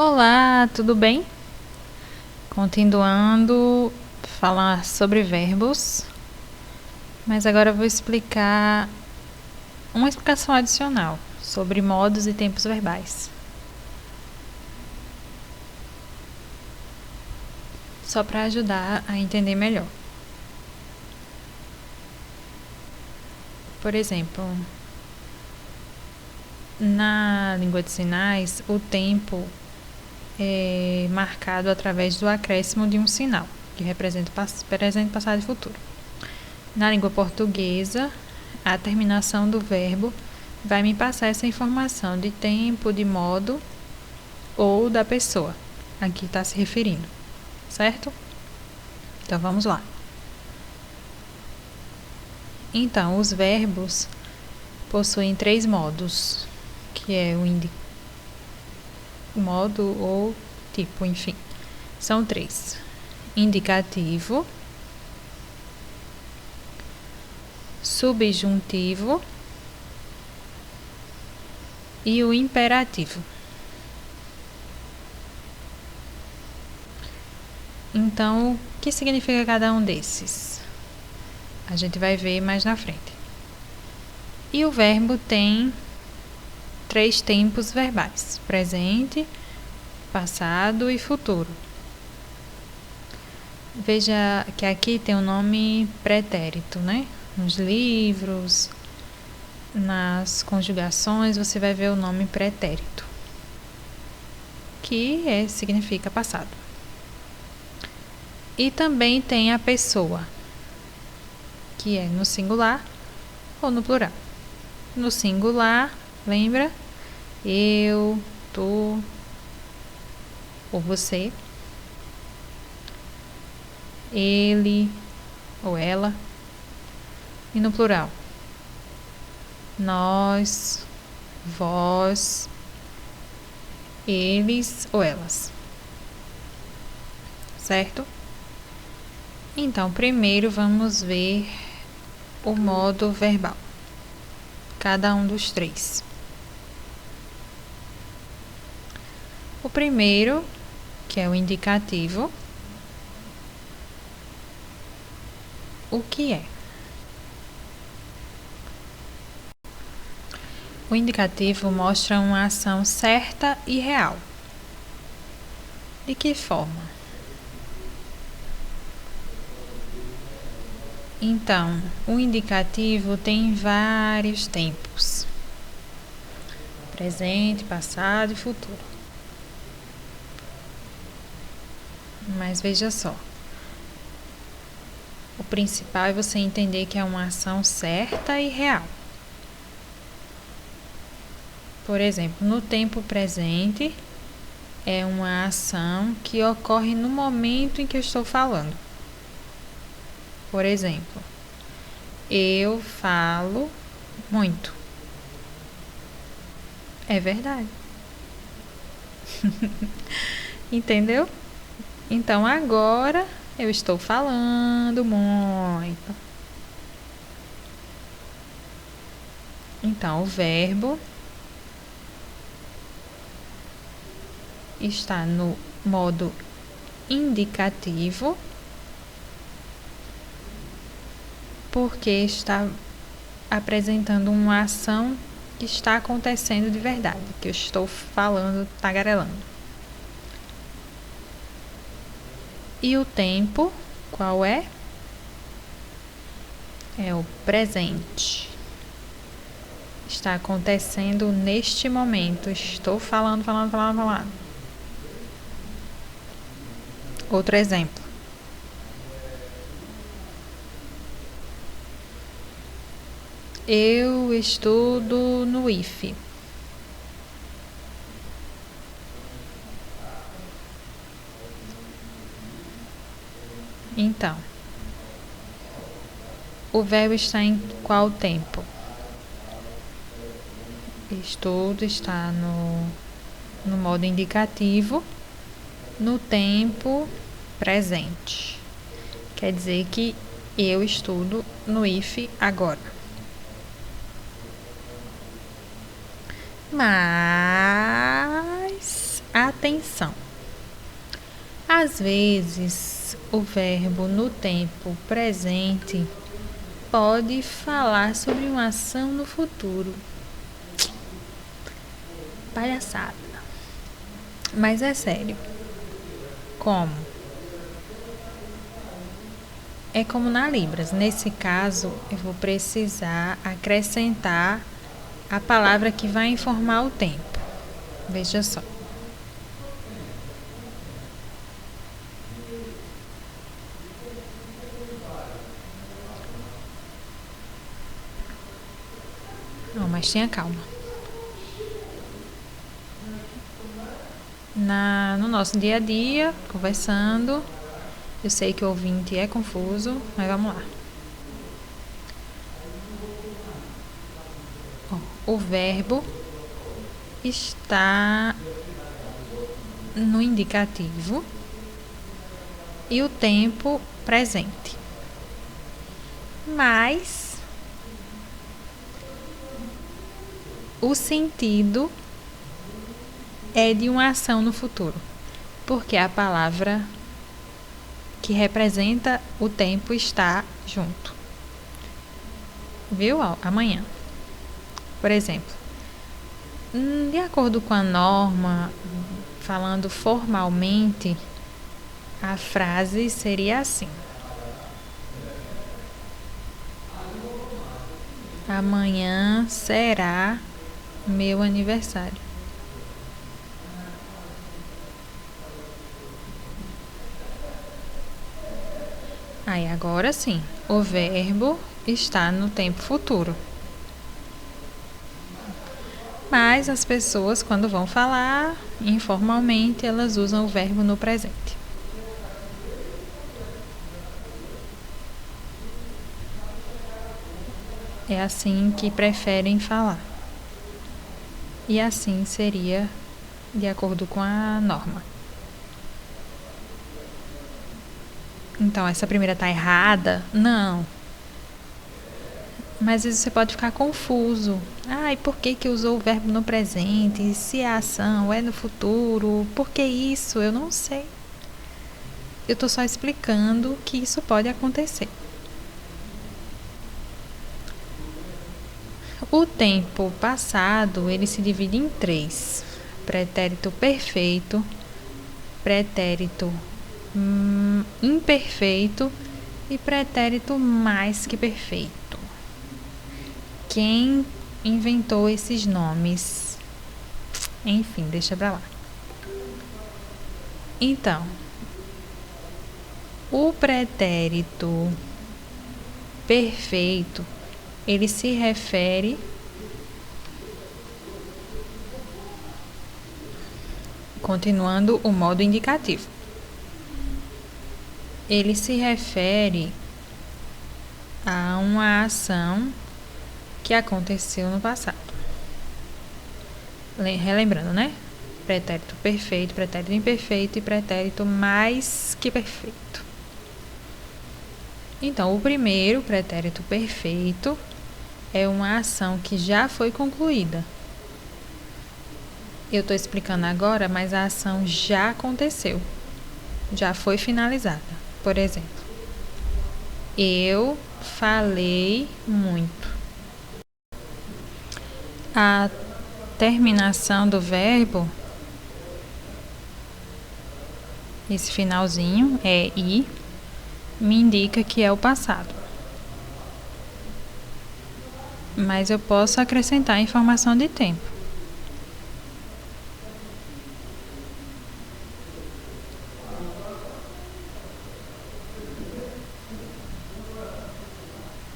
Olá, tudo bem? Continuando falar sobre verbos, mas agora eu vou explicar uma explicação adicional sobre modos e tempos verbais. Só para ajudar a entender melhor. Por exemplo, na língua de sinais, o tempo é marcado através do acréscimo de um sinal, que representa presente, passado e futuro. Na língua portuguesa, a terminação do verbo vai me passar essa informação de tempo, de modo ou da pessoa a que está se referindo, certo? Então vamos lá. Então, os verbos possuem 3 modos, que é o modo ou tipo, enfim. São 3. Indicativo, subjuntivo e o imperativo. Então, o que significa cada um desses? A gente vai ver mais na frente. E o verbo tem 3 tempos verbais: presente, passado e futuro. Veja que aqui tem o nome pretérito, né? Nos livros, nas conjugações, você vai ver o nome pretérito, que significa passado. E também tem a pessoa, que é no singular ou no plural. No singular, lembra? Eu, tu ou você. Ele ou ela. E no plural, nós, vós, eles ou elas. Certo? Então, primeiro vamos ver o modo verbal, cada um dos 3. O primeiro, que é o indicativo, o que é? O indicativo mostra uma ação certa e real. De que forma? Então, o indicativo tem vários tempos: presente, passado e futuro. Mas veja só, o principal é você entender que é uma ação certa e real. Por exemplo, no tempo presente, é uma ação que ocorre no momento em que eu estou falando. Por exemplo, eu falo muito. É verdade. Entendeu? Então, agora eu estou falando muito. Então, o verbo está no modo indicativo, porque está apresentando uma ação que está acontecendo de verdade, que eu estou falando, tagarelando. E o tempo, qual é? É o presente. Está acontecendo neste momento. Estou falando. Outro exemplo. Eu estudo no IFE. Então, o verbo está em qual tempo? Estudo está no modo indicativo, no tempo presente. Quer dizer que eu estudo no IFE agora. Mas a atenção. Às vezes, o verbo no tempo presente pode falar sobre uma ação no futuro. Palhaçada. Mas é sério. Como? É como na Libras. Nesse caso, eu vou precisar acrescentar a palavra que vai informar o tempo. Veja só. Não, mas tenha calma. No nosso dia a dia, conversando, eu sei que o ouvinte é confuso, mas vamos lá. O verbo está no indicativo e o tempo presente. Mas o sentido é de uma ação no futuro, porque a palavra que representa o tempo está junto. Viu? Amanhã. Por exemplo, de acordo com a norma, falando formalmente, a frase seria assim: amanhã será meu aniversário. Aí agora sim, o verbo está no tempo futuro. Mas as pessoas, quando vão falar informalmente, elas usam o verbo no presente. É assim que preferem falar. E assim seria de acordo com a norma. Então, essa primeira está errada? Não. Mas às vezes você pode ficar confuso. E por que usou o verbo no presente? Se a ação é no futuro? Por que isso? Eu não sei. Eu estou só explicando que isso pode acontecer. O tempo passado, ele se divide em 3. Pretérito perfeito, pretérito imperfeito e pretérito mais que perfeito. Quem inventou esses nomes? Enfim, deixa pra lá. Então, o pretérito perfeito, ele se refere continuando o modo indicativo. Ele se refere a uma ação que aconteceu no passado. Relembrando, né? Pretérito perfeito, pretérito imperfeito e pretérito mais que perfeito. Então, o primeiro, pretérito perfeito, é uma ação que já foi concluída. Eu estou explicando agora, mas a ação já aconteceu. Já foi finalizada. Por exemplo, eu falei muito. A terminação do verbo, esse finalzinho é i, me indica que é o passado. Mas eu posso acrescentar a informação de tempo.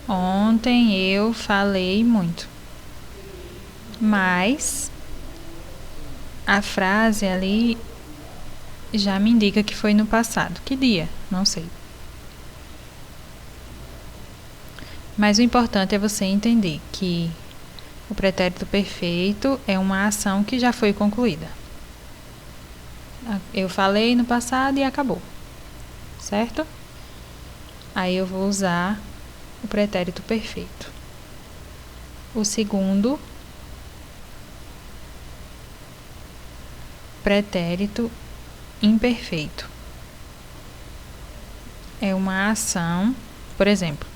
Ontem eu falei muito. Mas a frase ali já me indica que foi no passado. Que dia? Não sei. Mas o importante é você entender que o pretérito perfeito é uma ação que já foi concluída. Eu falei no passado e acabou. Certo? Aí eu vou usar o pretérito perfeito. O segundo pretérito imperfeito. É uma ação, por exemplo,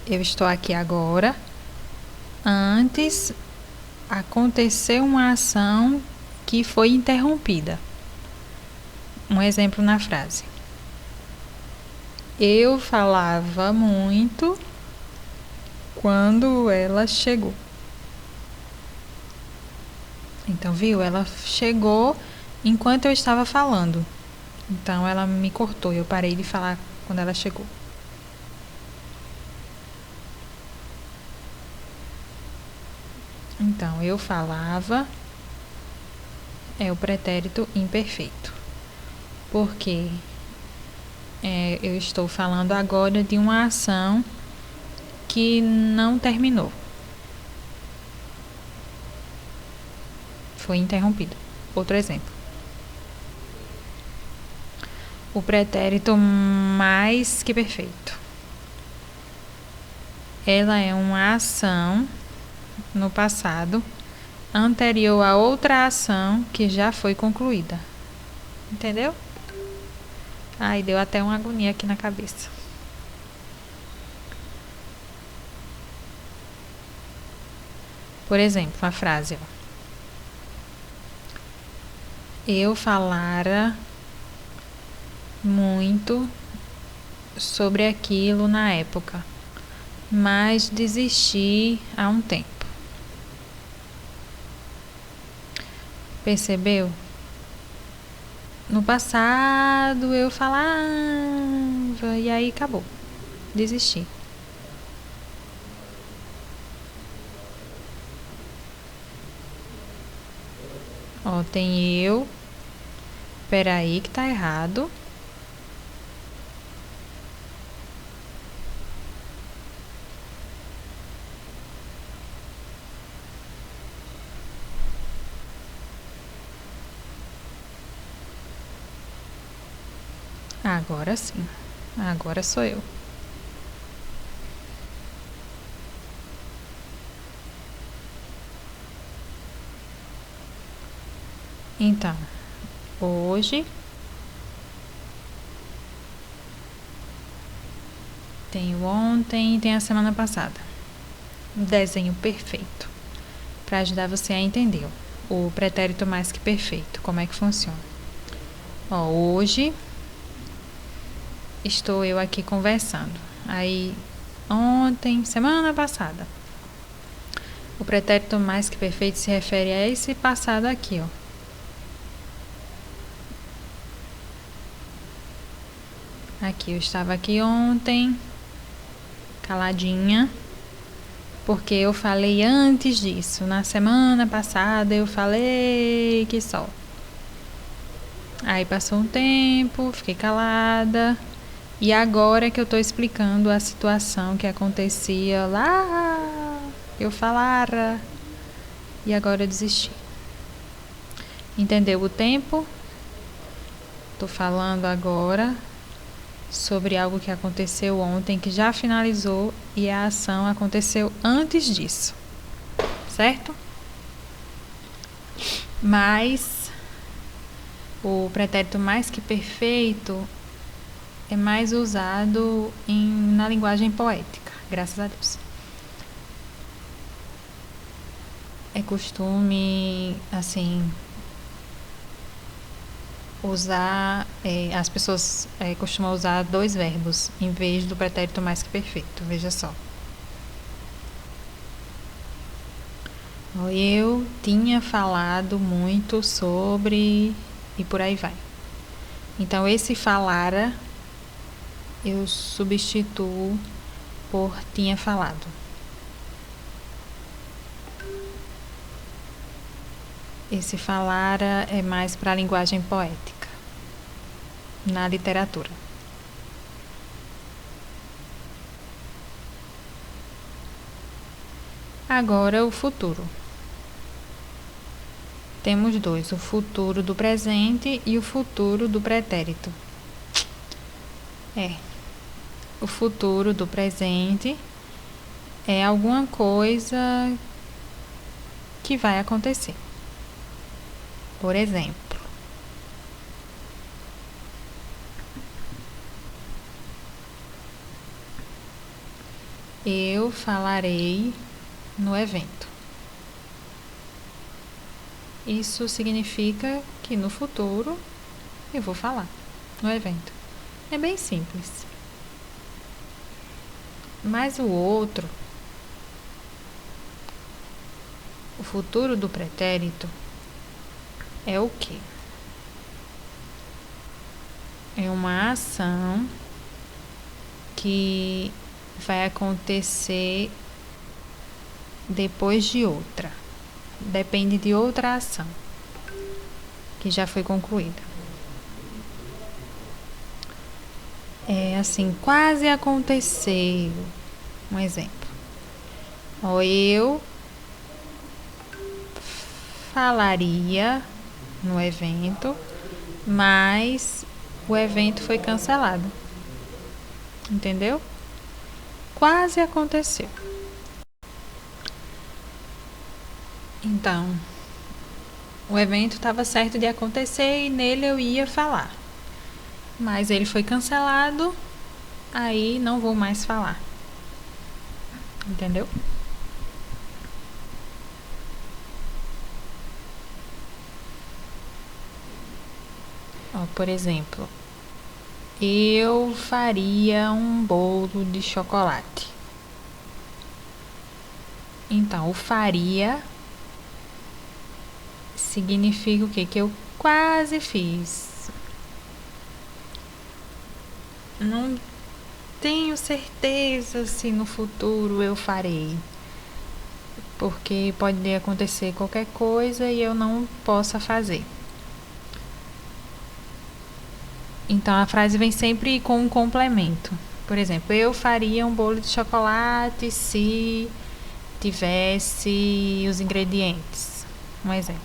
eu estou aqui agora, antes aconteceu uma ação que foi interrompida. Um exemplo na frase. Eu falava muito quando ela chegou. Então, viu? Ela chegou enquanto eu estava falando. Então, ela me cortou. Eu parei de falar quando ela chegou. Então, eu falava é o pretérito imperfeito. Porque eu estou falando agora de uma ação que não terminou. Foi interrompida. Outro exemplo. O pretérito mais que perfeito. Ela é uma ação no passado anterior a outra ação que já foi concluída. Entendeu? Ai, deu até uma agonia aqui na cabeça. Por exemplo, a frase, ó. Eu falara muito sobre aquilo na época, mas desisti há um tempo. Percebeu? No passado eu falava e aí acabou. Desisti. Ó, tem eu. Peraí que tá errado. Agora sim. Agora sou eu. Então, hoje tem o ontem e tem a semana passada. Um desenho perfeito para ajudar você a entender o pretérito mais que perfeito, como é que funciona. Ó, hoje estou eu aqui conversando. Aí, ontem, semana passada. O pretérito mais que perfeito se refere a esse passado aqui, ó. Aqui, eu estava aqui ontem, caladinha, porque eu falei antes disso. Na semana passada eu falei que só. Aí passou um tempo, fiquei calada. E agora é que eu tô explicando a situação que acontecia lá, eu falara, e agora eu desisti. Entendeu o tempo? Tô falando agora sobre algo que aconteceu ontem, que já finalizou, e a ação aconteceu antes disso, certo? Mas o pretérito mais que perfeito é mais usado na linguagem poética, graças a Deus. É costume, assim, usar, as pessoas costumam usar dois verbos em vez do pretérito mais que perfeito, veja só. Eu tinha falado muito sobre, e por aí vai. Então, esse falara eu substituo por tinha falado. Esse falara é mais para a linguagem poética, na literatura. Agora o futuro. Temos dois, o futuro do presente e o futuro do pretérito. O futuro do presente é alguma coisa que vai acontecer. Por exemplo, eu falarei no evento. Isso significa que no futuro eu vou falar no evento. É bem simples. Mas o outro, o futuro do pretérito, é o quê? É uma ação que vai acontecer depois de outra. Depende de outra ação que já foi concluída. É assim, quase aconteceu. Um exemplo. Eu falaria no evento, mas o evento foi cancelado. Entendeu? Quase aconteceu. Então, o evento estava certo de acontecer e nele eu ia falar. Mas ele foi cancelado, aí não vou mais falar. Entendeu? Ó, por exemplo, eu faria um bolo de chocolate. Então, o faria significa o quê? Que eu quase fiz. Não tenho certeza se no futuro eu farei. Porque pode acontecer qualquer coisa e eu não possa fazer. Então a frase vem sempre com um complemento. Por exemplo, eu faria um bolo de chocolate se tivesse os ingredientes. Um exemplo.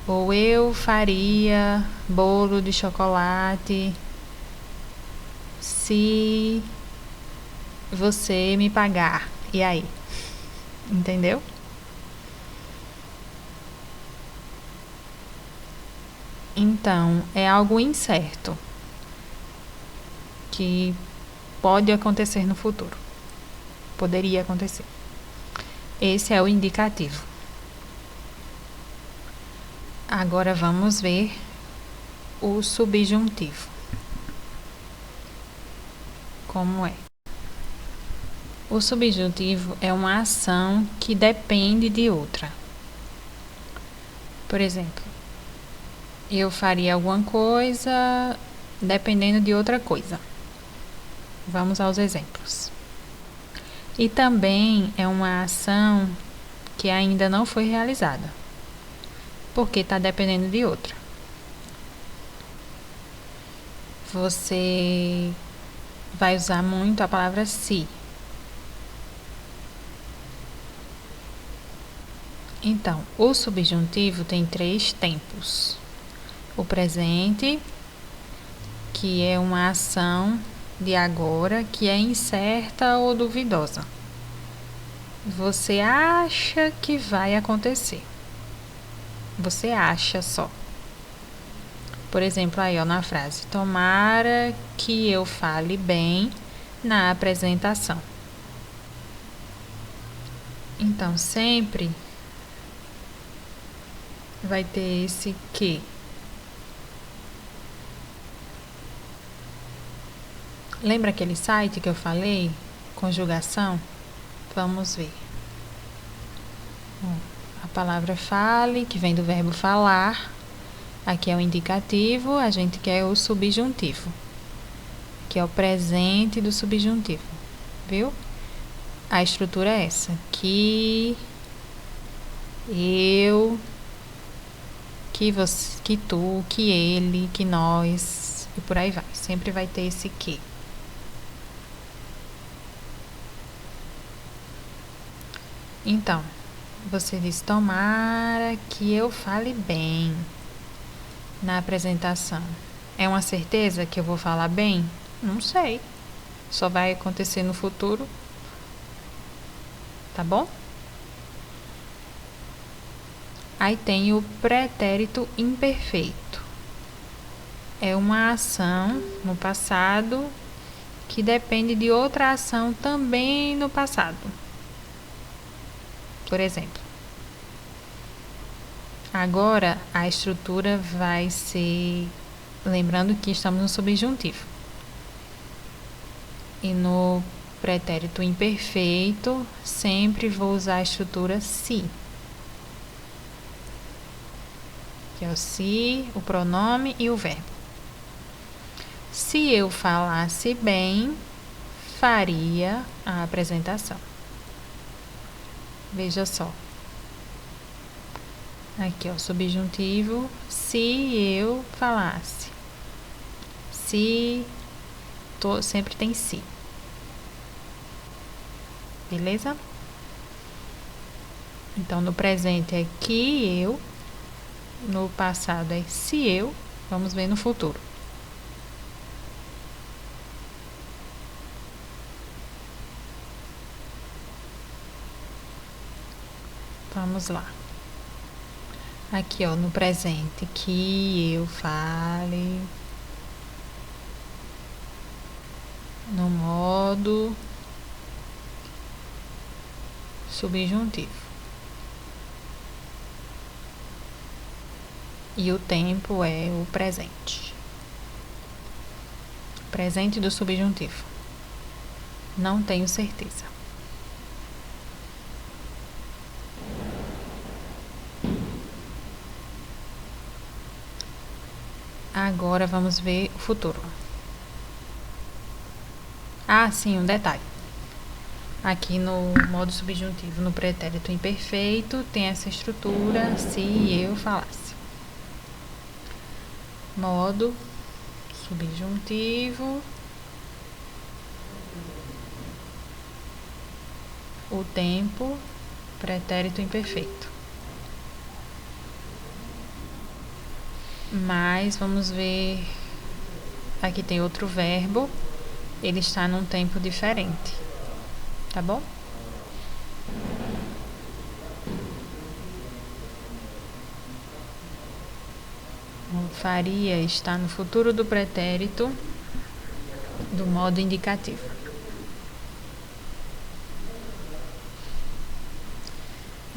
Ou eu faria bolo de chocolate se você me pagar. E aí? Entendeu? Então, é algo incerto que pode acontecer no futuro. Poderia acontecer. Esse é o indicativo. Agora vamos ver o subjuntivo. Como é? O subjuntivo é uma ação que depende de outra. Por exemplo, eu faria alguma coisa dependendo de outra coisa. Vamos aos exemplos. E também é uma ação que ainda não foi realizada, porque está dependendo de outra. Você vai usar muito a palavra se. Então, o subjuntivo tem 3 tempos. O presente, que é uma ação de agora que é incerta ou duvidosa. Você acha que vai acontecer. Você acha só. Por exemplo, aí ó, na frase: tomara que eu fale bem na apresentação. Então, sempre vai ter esse que. Lembra aquele site que eu falei? Conjugação? Vamos ver. A palavra fale, que vem do verbo falar. Aqui é o indicativo, a gente quer o subjuntivo, que é o presente do subjuntivo. Viu? A estrutura é essa. Que, eu, que você, que tu, que ele, que nós, e por aí vai. Sempre vai ter esse que. Então, você diz: tomara que eu fale bem na apresentação. É uma certeza que eu vou falar bem? Não sei. Só vai acontecer no futuro. Tá bom? Aí tem o pretérito imperfeito. É uma ação no passado que depende de outra ação também no passado. Por exemplo, agora a estrutura vai ser... Lembrando que estamos no subjuntivo. E no pretérito imperfeito, sempre vou usar a estrutura se. Que é o se, o pronome e o verbo. Se eu falasse bem, faria a apresentação. Veja só. Aqui, ó, subjuntivo, se eu falasse. Se, sempre tem se. Beleza? Então, no presente é que eu, no passado é se eu, vamos ver no futuro. Vamos lá. Aqui, ó, no presente, que eu fale no modo subjuntivo. E o tempo é o presente. Presente do subjuntivo. Não tenho certeza. Agora vamos ver o futuro. Ah, sim, um detalhe. Aqui no modo subjuntivo, no pretérito imperfeito, tem essa estrutura se eu falasse. Modo subjuntivo. O tempo, pretérito imperfeito. Mas vamos ver, aqui tem outro verbo, ele está num tempo diferente, tá bom? O faria está no futuro do pretérito do modo indicativo.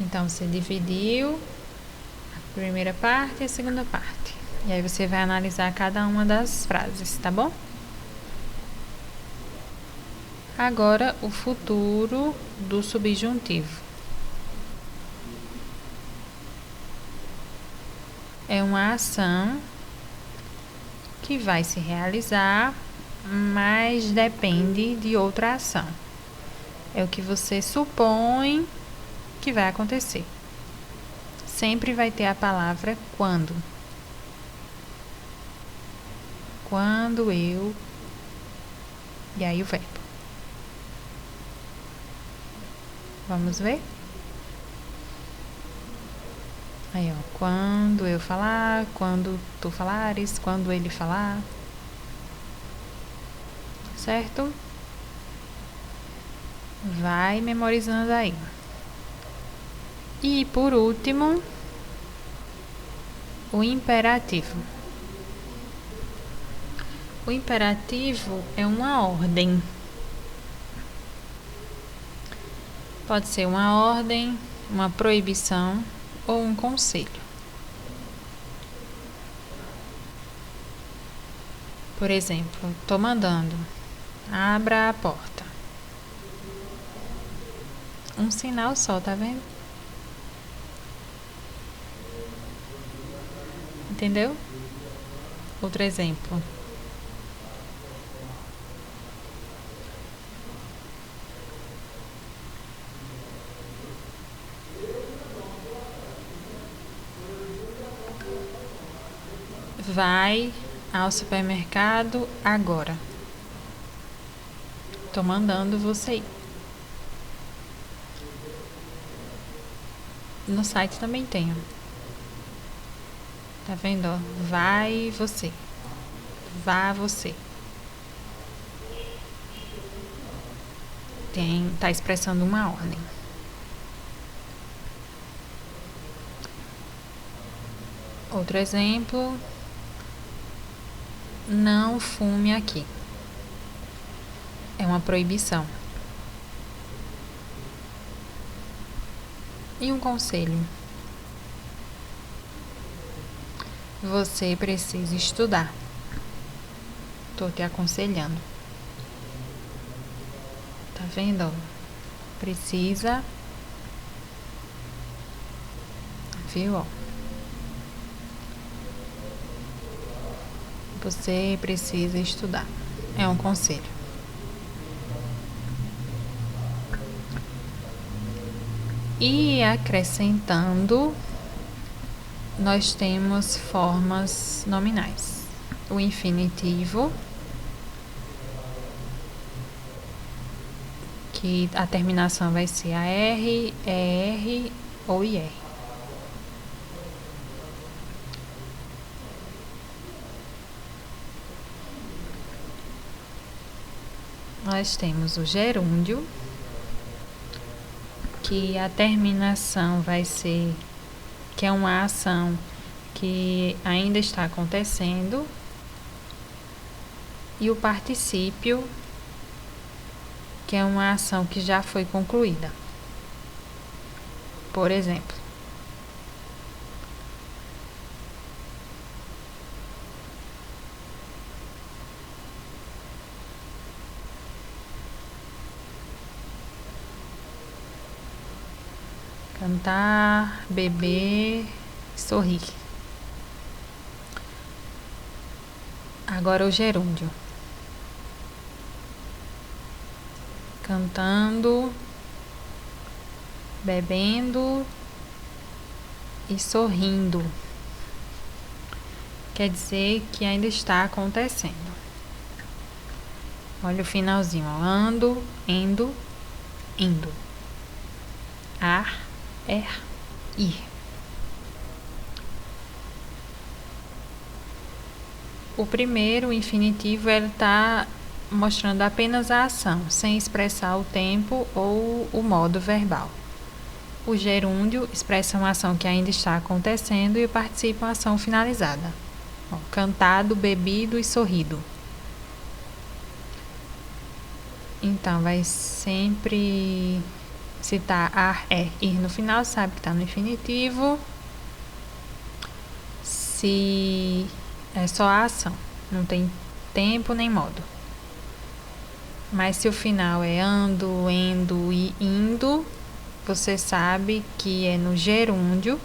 Então, você dividiu a primeira parte e a segunda parte. E aí você vai analisar cada uma das frases, tá bom? Agora, o futuro do subjuntivo. É uma ação que vai se realizar, mas depende de outra ação. É o que você supõe que vai acontecer. Sempre vai ter a palavra quando. Quando eu... E aí o verbo. Vamos ver? Aí, ó. Quando eu falar, quando tu falares, quando ele falar. Certo? Vai memorizando aí. E por último, o imperativo. O imperativo é uma ordem. Pode ser uma ordem, uma proibição ou um conselho. Por exemplo, estou mandando, abra a porta. Um sinal só, tá vendo? Entendeu? Outro exemplo. Vai ao supermercado agora. Tô mandando você ir. No site também tem, ó. Tá vendo, ó? Vai você. Vá você. Tá expressando uma ordem. Outro exemplo, não fume aqui. É uma proibição. E um conselho: você precisa estudar. Estou te aconselhando. Tá vendo? Precisa. Viu? Ó. Você precisa estudar. É um conselho. E acrescentando, nós temos formas nominais. O infinitivo, que a terminação vai ser AR, ER ou IR. Nós temos o gerúndio, que a terminação vai ser, que é uma ação que ainda está acontecendo, e o particípio, que é uma ação que já foi concluída. Por exemplo, cantar, beber, sorrir. Agora o gerúndio. Cantando, bebendo e sorrindo. Quer dizer que ainda está acontecendo. Olha o finalzinho. Ando, indo, indo. Ar, ir. O primeiro, o infinitivo, ele está mostrando apenas a ação, sem expressar o tempo ou o modo verbal. O gerúndio expressa uma ação que ainda está acontecendo e o particípio uma ação finalizada. Ó, cantado, bebido e sorrido. Então, vai sempre citar ar, ir no final, sabe que está no infinitivo. Se é só a ação, não tem tempo nem modo. Mas se o final é ando, endo e indo, você sabe que é no gerúndio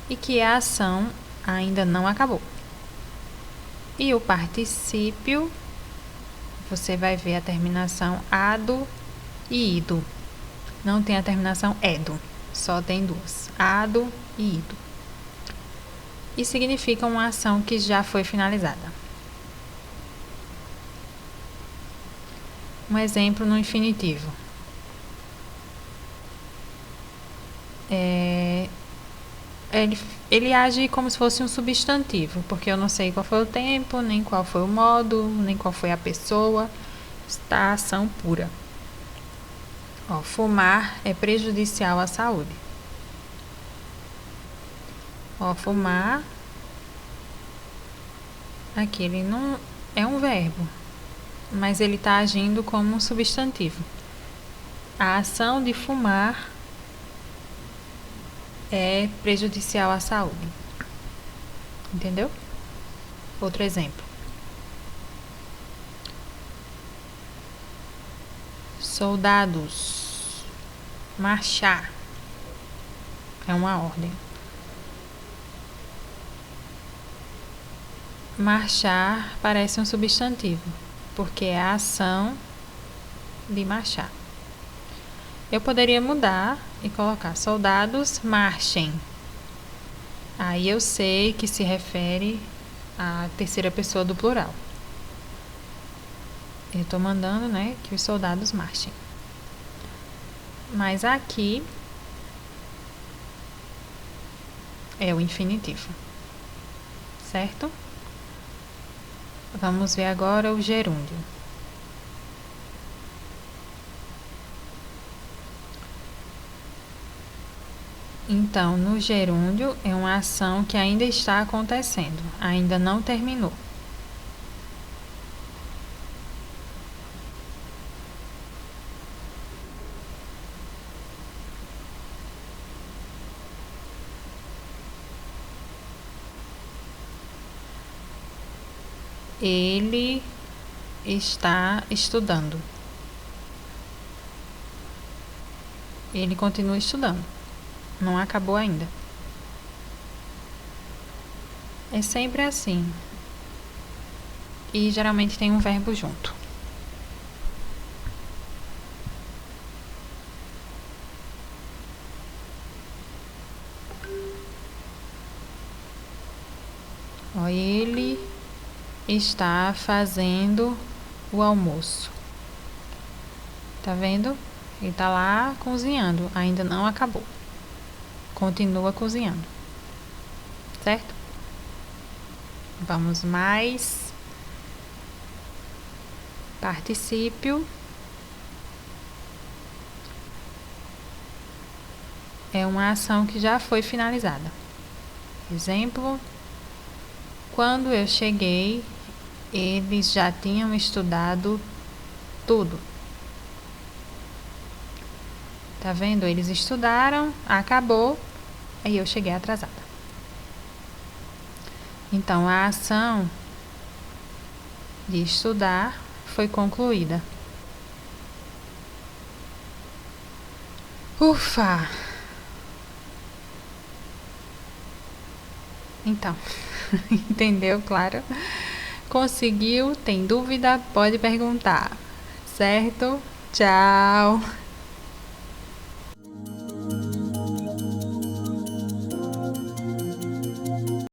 e que a ação ainda não acabou. E o particípio, você vai ver a terminação ado e ido. Não tem a terminação edo, só tem duas, ado e ido. E significa uma ação que já foi finalizada. Um exemplo no infinitivo. Ele age como se fosse um substantivo, porque eu não sei qual foi o tempo, nem qual foi o modo, nem qual foi a pessoa. Está a ação pura. Ó, fumar é prejudicial à saúde. Ó, fumar, aqui ele não é um verbo, mas ele está agindo como um substantivo. A ação de fumar é prejudicial à saúde. Entendeu? Outro exemplo. Soldados. Marchar. É uma ordem. Marchar parece um substantivo, porque é a ação de marchar. Eu poderia mudar e colocar soldados marchem. Aí eu sei que se refere à terceira pessoa do plural. Eu estou mandando, né, que os soldados marchem. Mas aqui é o infinitivo. Certo? Vamos ver agora o gerúndio. Então, no gerúndio, é uma ação que ainda está acontecendo, ainda não terminou. Ele está estudando. Ele continua estudando. Não acabou ainda. É sempre assim. E geralmente tem um verbo junto. Ó, ele está fazendo o almoço. Tá vendo? Ele tá lá cozinhando, ainda não acabou. Continua cozinhando. Certo? Vamos mais. Particípio é uma ação que já foi finalizada. Exemplo: quando eu cheguei, eles já tinham estudado tudo. Tá vendo? Eles estudaram, acabou, aí eu cheguei atrasada. Então, a ação de estudar foi concluída. Ufa! Então, entendeu, claro? Conseguiu? Tem dúvida? Pode perguntar. Certo? Tchau!